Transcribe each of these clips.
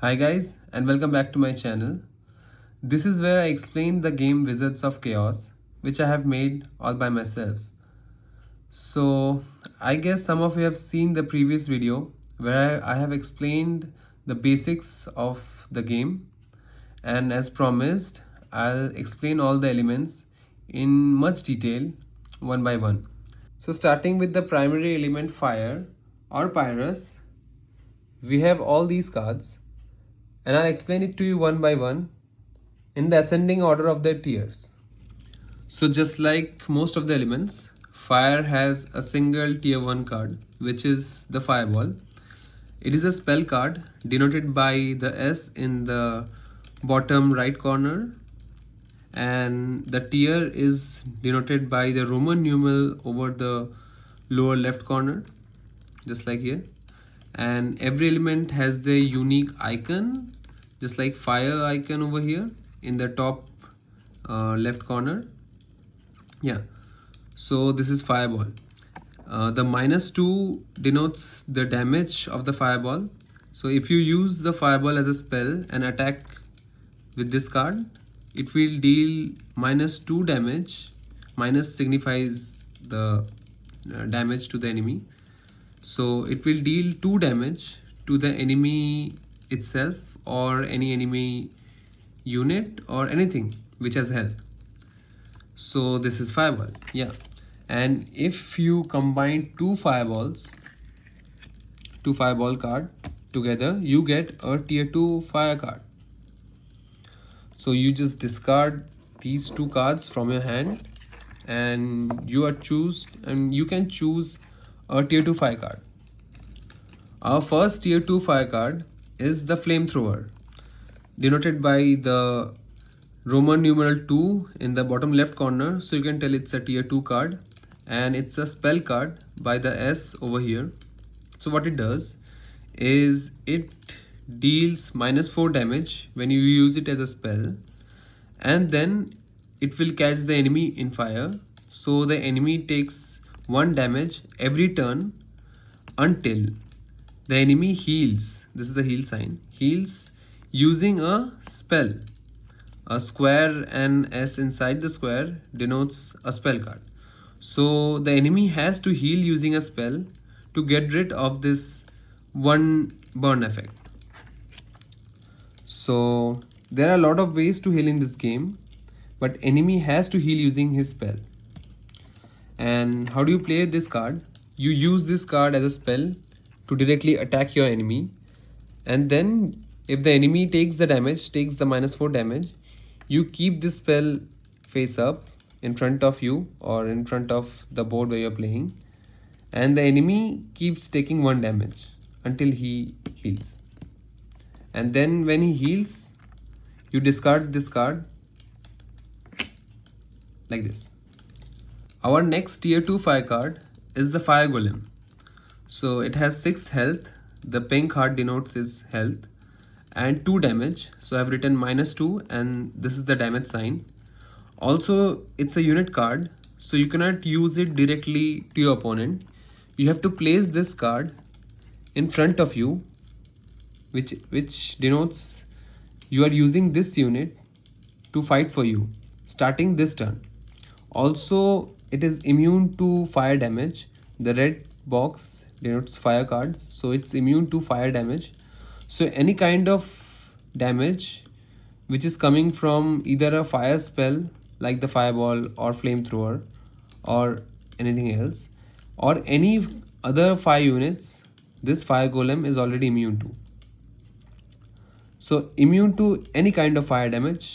Hi guys and welcome back to my channel. This is where I explain the game Wizards of Chaos, which I have made all by myself. So I guess some of you have seen the previous video where I have explained the basics of the game, and as promised I'll explain all the elements in much detail one by one. So starting with the primary element fire or Pyrus, we have all these cards and I'll explain it to you one by one in the ascending order of their tiers. So just like most of the elements, fire has a single tier 1 card, which is the fireball. It is a spell card denoted by the S in the bottom right corner, and the tier is denoted by the Roman numeral over the lower left corner, just like here. And every element has the unique icon, just like fire icon over here in the top left corner. Yeah, so this is fireball. The -2 denotes the damage of the fireball. So if you use the fireball as a spell and attack with this card, it will deal -2 damage. Minus signifies the damage to the enemy. So it will deal 2 damage to the enemy itself or any enemy unit or anything which has health. So this is fireball. Yeah, and if you combine two fireball card together, you get a tier 2 fire card. So you just discard these two cards from your hand and you can choose a tier 2 fire card. Our first tier 2 fire card is the Flamethrower, denoted by the Roman numeral 2 in the bottom left corner. So you can tell it's a tier 2 card, and it's a spell card by the S over here. So what it does is it deals -4 damage when you use it as a spell, and then it will catch the enemy in fire. So the enemy takes 1 damage every turn until the enemy heals. This is the heal sign. Heals using a spell. A square and S inside the square denotes a spell card. So the enemy has to heal using a spell to get rid of this 1 burn effect. So there are a lot of ways to heal in this game, but enemy has to heal using his spell. And how do you play this card? You use this card as a spell to directly attack your enemy, and then if the enemy takes the damage, takes the -4 damage, you keep this spell face up in front of you or in front of the board where you're playing, and the enemy keeps taking 1 damage until he heals. And then when he heals, you discard this card like this. Our next tier 2 fire card is the Fire Golem. So it has 6 health. The pink heart denotes his health, and 2 damage. So I've written -2, and this is the damage sign. Also, it's a unit card, so you cannot use it directly to your opponent. You have to place this card in front of you, which denotes you are using this unit to fight for you starting this turn. Also, it is immune to fire damage. The red box denotes fire cards, so it's immune to fire damage. So any kind of damage which is coming from either a fire spell like the fireball or flamethrower or anything else, or any other fire units, this fire golem is already immune to. So immune to any kind of fire damage.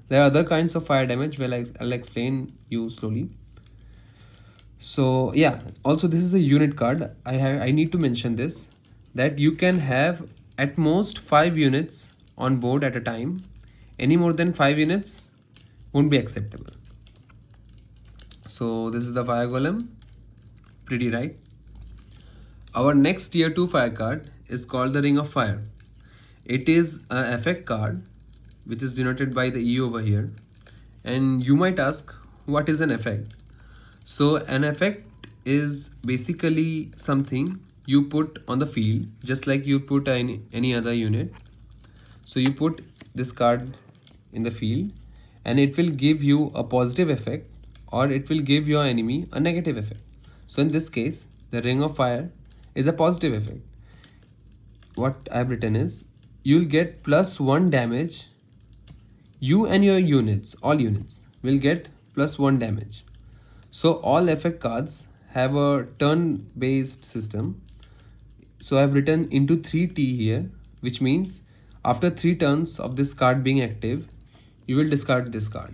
There are other kinds of fire damage, well I'll explain you slowly. So yeah, also this is a unit card. I need to mention this, that you can have at most 5 units on board at a time. Any more than 5 units won't be acceptable. So this is the fire golem. Pretty, right? Our next tier 2 fire card is called the Ring of Fire. It is an effect card which is denoted by the E over here. And you might ask, what is an effect? So an effect is basically something you put on the field, just like you put any other unit. So you put this card in the field and it will give you a positive effect, or it will give your enemy a negative effect. So in this case, the Ring of Fire is a positive effect. What I have written is, you'll get +1 damage. You and your units, all units, will get +1 damage. So all effect cards have a turn based system. So I have written into 3T here, which means after 3 turns of this card being active, you will discard this card.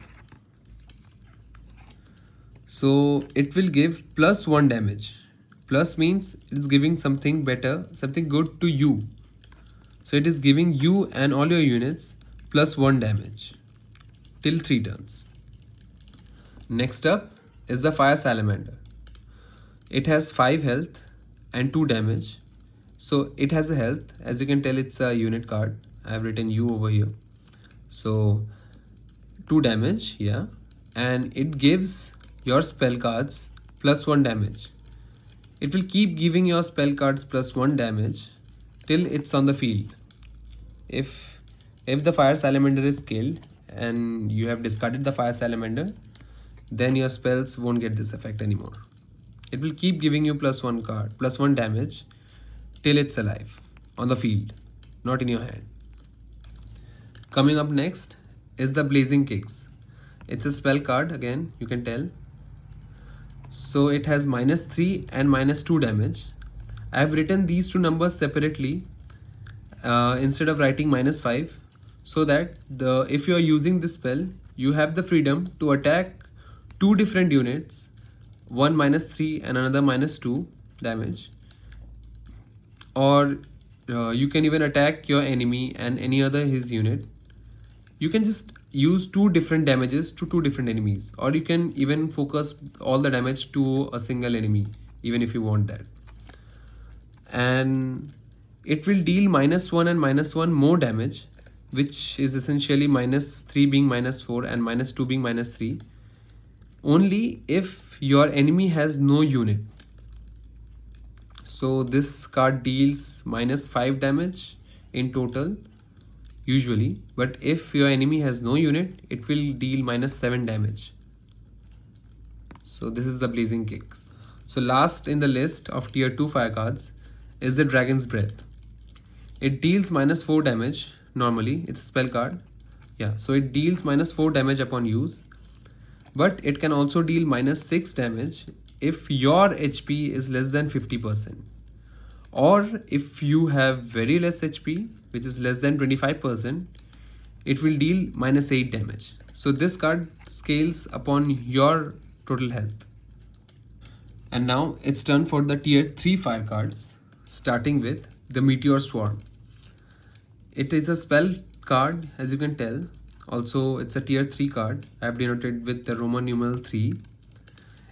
So it will give +1 damage. Plus means it is giving something better, something good to you. So it is giving you and all your units +1 damage till 3 turns. Next up is the Fire Salamander. It has 5 health and 2 damage. So it has a health. As you can tell, it's a unit card. I have written U over here. So 2 damage, yeah. And it gives your spell cards +1 damage. It will keep giving your spell cards +1 damage till it's on the field. If the Fire Salamander is killed and you have discarded the Fire Salamander, then your spells won't get this effect anymore. It will keep giving you +1 damage till it's alive on the field, not in your hand. Coming up next is the Blazing Kicks. It's a spell card again, you can tell. So it has -3 and -2 damage. I have written these two numbers separately instead of writing -5, so that if you are using this spell, you have the freedom to attack 2 different units, one -3 and another -2 damage, or you can even attack your enemy and any other his unit. You can just use 2 different damages to 2 different enemies, or you can even focus all the damage to a single enemy, even if you want that. And it will deal -1 and -1 more damage, which is essentially -3 being -4 and -2 being -3, only if your enemy has no unit. So this card deals -5 damage in total usually, but if your enemy has no unit, it will deal -7 damage. So this is the Blazing Kicks. So last in the list of tier 2 fire cards is the Dragon's Breath. It deals -4 damage normally. It's a spell card. Yeah, so it deals -4 damage upon use, but it can also deal -6 damage if your HP is less than 50%, or if you have very less HP, which is less than 25%, it will deal -8 damage. So this card scales upon your total health. And now it's turn for the tier 3 fire cards, starting with the Meteor Swarm. It is a spell card, as you can tell. Also, it's a tier 3 card. I have denoted with the Roman numeral 3.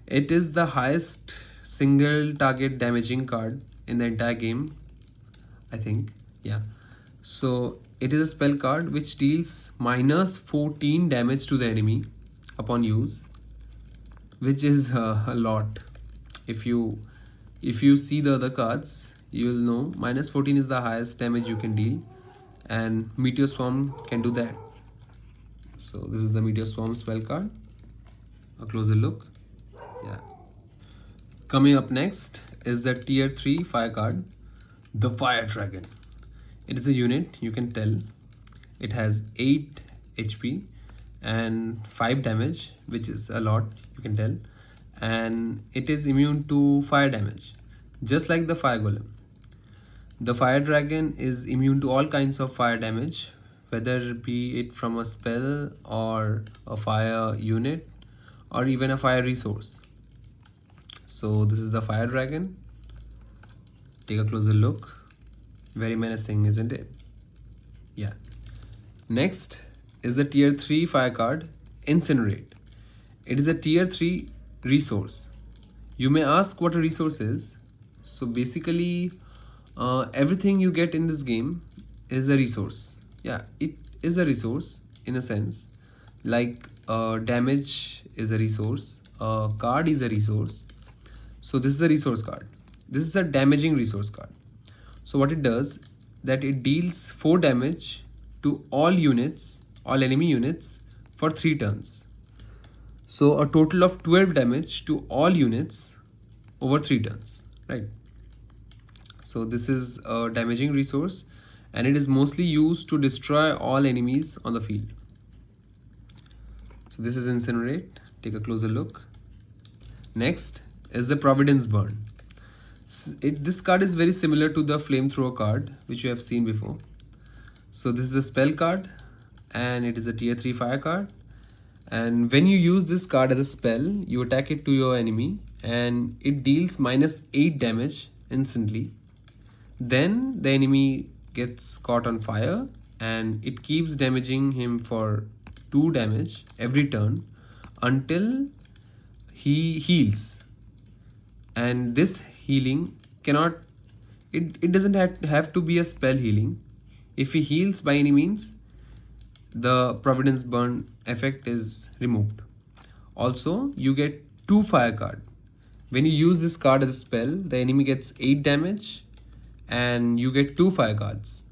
It is the highest single target damaging card in the entire game, I think. Yeah. So it is a spell card which deals -14 damage to the enemy upon use, which is a lot. If you see the other cards, you will know -14 is the highest damage you can deal, and Meteor Swarm can do that. So this is the Meteor Swarm spell card. A closer look. Yeah. Coming up next is the tier 3 fire card, the Fire Dragon. It is a unit, you can tell. It has 8 HP and 5 damage, which is a lot, you can tell. And it is immune to fire damage, just like the Fire Golem. The Fire Dragon is immune to all kinds of fire damage, whether be it from a spell or a fire unit or even a fire resource. So this is the Fire Dragon. Take a closer look. Very menacing, isn't it? Yeah. Next is the tier 3 fire card, Incinerate. It is a tier 3 resource. You may ask what a resource is. So basically everything you get in this game is a resource. Yeah, it is a resource in a sense. Like damage is a resource, a card is a resource. So this is a resource card. This is a damaging resource card. So what it does, that it deals 4 damage to all enemy units for 3 turns. So a total of 12 damage to all units over 3 turns, right? So this is a damaging resource and it is mostly used to destroy all enemies on the field. So this is Incinerate. Take a closer look. Next is the Providence Burn. This card is very similar to the Flamethrower card which you have seen before. So this is a spell card and it is a tier 3 fire card. And when you use this card as a spell, you attack it to your enemy and it deals -8 damage instantly. Then the enemy gets caught on fire and it keeps damaging him for 2 damage every turn until he heals. And this healing cannot, it doesn't have to be a spell healing. If he heals by any means, the Providence Burn effect is removed. Also, you get 2 fire card. When you use this card as a spell, the enemy gets 8 damage and you get 2 fire cards.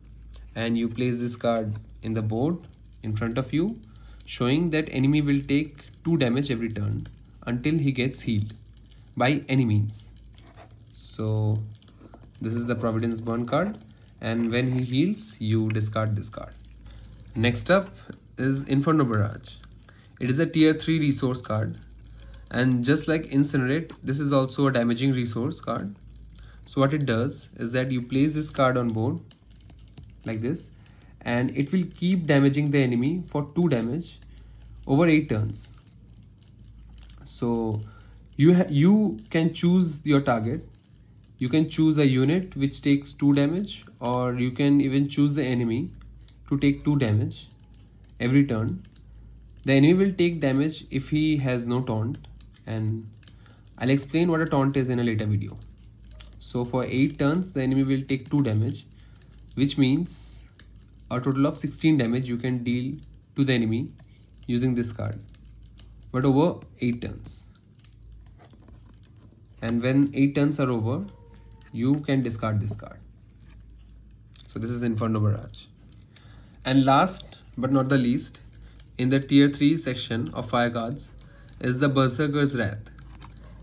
And you place this card in the board in front of you, showing that enemy will take 2 damage every turn until he gets healed by any means. So this is the Providence Burn card, and when he heals, you discard this card. Next up is Inferno Barrage. It is a tier 3 resource card, and just like Incinerate, this is also a damaging resource card. So what it does is that you place this card on board like this, and it will keep damaging the enemy for 2 damage over 8 turns. So you can choose your target. You can choose a unit which takes 2 damage, or you can even choose the enemy to take 2 damage every turn. The enemy will take damage if he has no taunt, and I'll explain what a taunt is in a later video. So for 8 turns, the enemy will take 2 damage, which means a total of 16 damage you can deal to the enemy using this card, but over 8 turns. And when 8 turns are over, you can discard this card. So this is Inferno Barrage. And last but not the least, in the tier 3 section of fire cards is the Berserker's Wrath.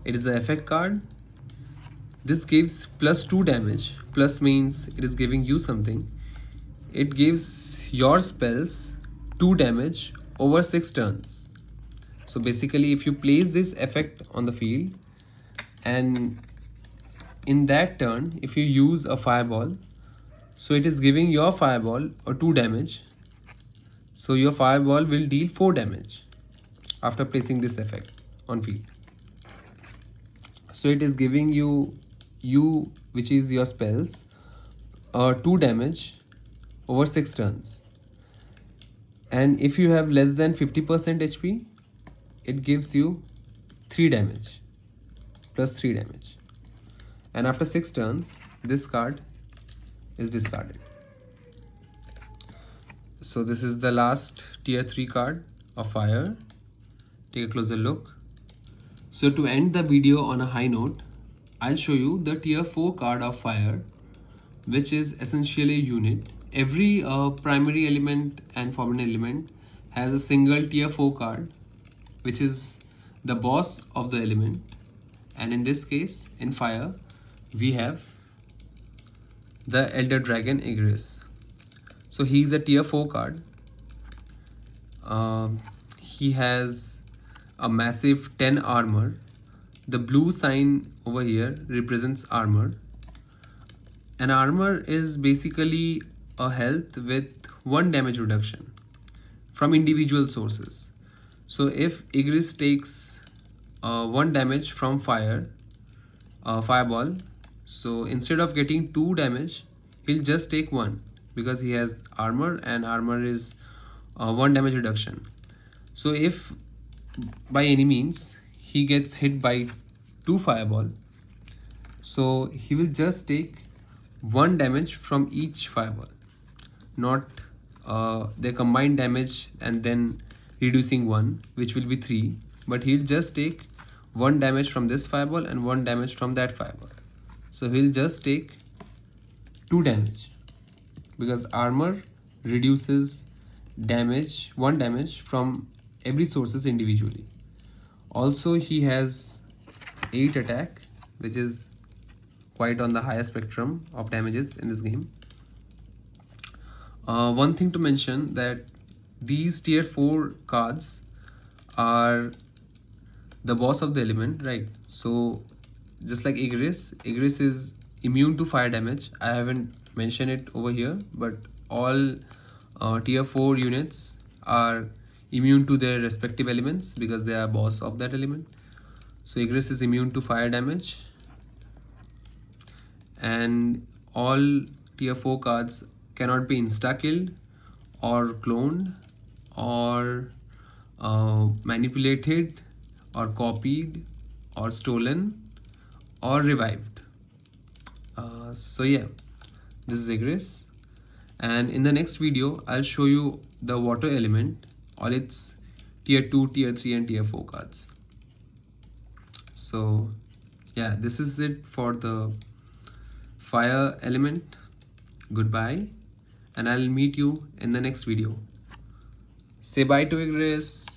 It is an effect card. This gives +2 damage. Plus means it is giving you something. It gives your spells 2 damage over 6 turns. So basically, if you place this effect on the field, and in that turn, if you use a fireball, so it is giving your fireball a 2 damage. So your fireball will deal 4 damage after placing this effect on field. So it is giving you which is your spells 2 damage over 6 turns. And if you have less than 50% HP, it gives you 3 damage plus 3 damage. And after 6 turns, this card is discarded. So this is the last tier 3 card of fire. Take a closer look. So to end the video on a high note, I'll show you the tier 4 card of fire, which is essentially a unit. Every primary element and forbidden element has a single tier 4 card, which is the boss of the element. And in this case, in fire, we have the Elder Dragon IGRIS. So he's a tier 4 card. He has a massive 10 armor. The blue sign over here represents armor. And armor is basically a health with 1 damage reduction from individual sources. So if IGRIS takes 1 damage from fireball, so instead of getting 2 damage, he'll just take 1 because he has armor, and armor is 1 damage reduction. So if by any means he gets hit by 2 fireball, so he will just take 1 damage from each fireball, not their combined damage and then reducing 1, which will be 3, but he'll just take 1 damage from this fireball and 1 damage from that fireball. So he'll just take 2 damage because armor reduces damage, 1 damage from every sources individually. Also he has 8 attack, which is quite on the higher spectrum of damages in this game. One thing to mention that these tier 4 cards are the boss of the element, right? So just like IGRIS is immune to fire damage. I haven't mentioned it over here, but all tier 4 units are immune to their respective elements because they are boss of that element. So IGRIS is immune to fire damage, and all tier 4 cards cannot be insta killed or cloned or manipulated or copied or stolen or revived. So yeah, this is IGRIS, and in the next video I'll show you the water element, all its tier 2, tier 3 and tier 4 cards. So yeah, this is it for the fire element. Goodbye, and I'll meet you in the next video. Say bye to IGRIS.